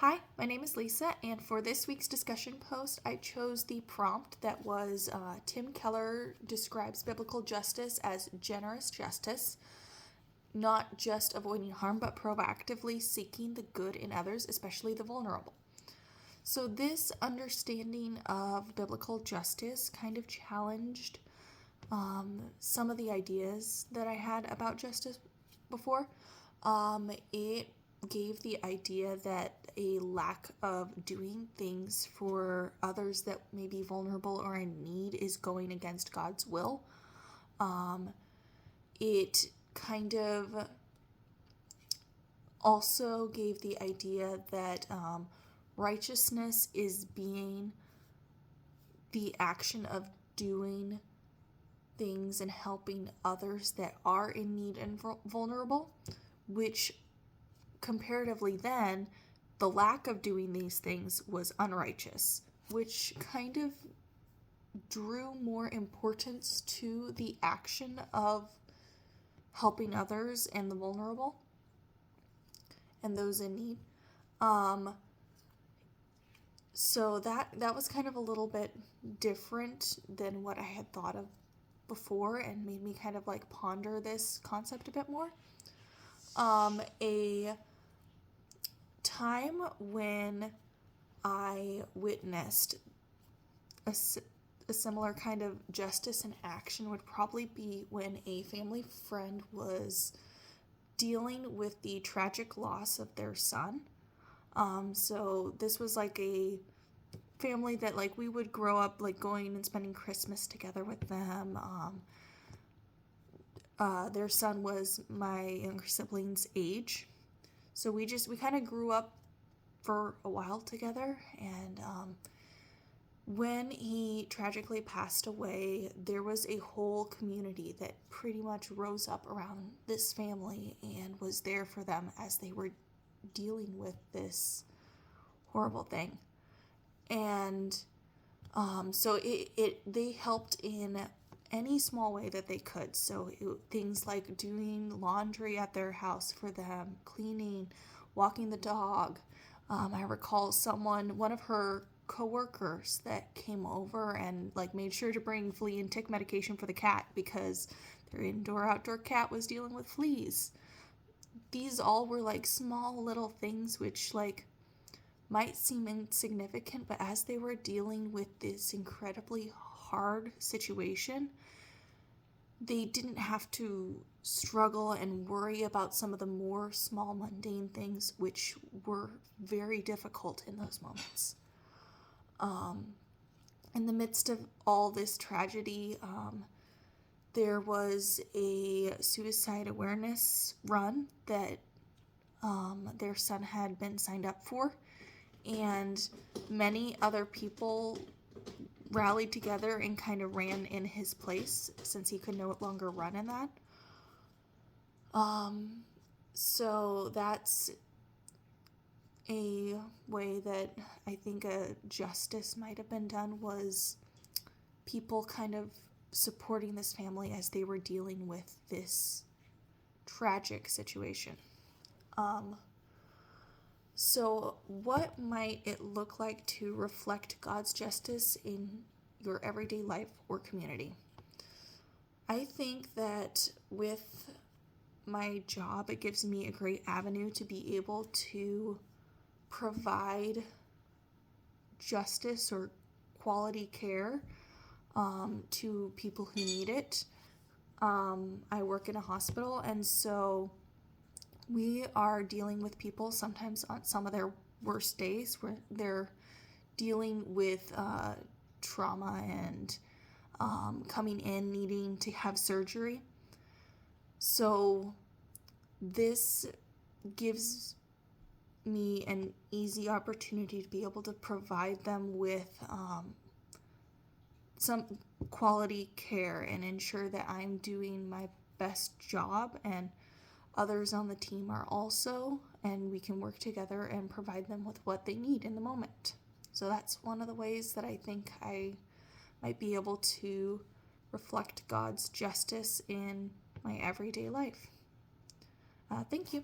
Hi, my name is Lisa, and for this week's discussion post, I chose the prompt that was Tim Keller describes biblical justice as generous justice, not just avoiding harm, but proactively seeking the good in others, especially the vulnerable. So, this understanding of biblical justice kind of challenged some of the ideas that I had about justice before. It gave the idea that a lack of doing things for others that may be vulnerable or in need is going against God's will. It kind of also gave the idea that righteousness is being the action of doing things and helping others that are in need and vulnerable, which comparatively then, the lack of doing these things was unrighteous, which kind of drew more importance to the action of helping others and the vulnerable and those in need. So that was kind of a little bit different than what I had thought of before and made me kind of like ponder this concept a bit more. A time when I witnessed a similar kind of justice in action would probably be when a family friend was dealing with the tragic loss of their son. So this was like a family that like we would grow up like going and spending Christmas together with them. Their son was my younger sibling's age. So we kind of grew up for a while together, and when he tragically passed away, there was a whole community that pretty much rose up around this family and was there for them as they were dealing with this horrible thing. And so they helped in any small way that they could. So things like doing laundry at their house for them, cleaning, walking the dog. I recall one of her coworkers that came over and like made sure to bring flea and tick medication for the cat because their indoor-outdoor cat was dealing with fleas. These all were like small little things which like might seem insignificant, but as they were dealing with this incredibly hard situation, they didn't have to struggle and worry about some of the more small mundane things which were very difficult in those moments. In the midst of all this tragedy, there was a suicide awareness run that their son had been signed up for, and many other people rallied together and kind of ran in his place since he could no longer run in that. So that's a way that I think a justice might have been done, was people kind of supporting this family as they were dealing with this tragic situation. So what might it look like to reflect God's justice in your everyday life or community? I think that with my job, it gives me a great avenue to be able to provide justice or quality care to people who need it. I work in a hospital, and so we are dealing with people sometimes on some of their worst days where they're dealing with trauma and coming in needing to have surgery. So this gives me an easy opportunity to be able to provide them with some quality care and ensure that I'm doing my best job, and others on the team are also, and we can work together and provide them with what they need in the moment. So that's one of the ways that I think I might be able to reflect God's justice in my everyday life. Thank you.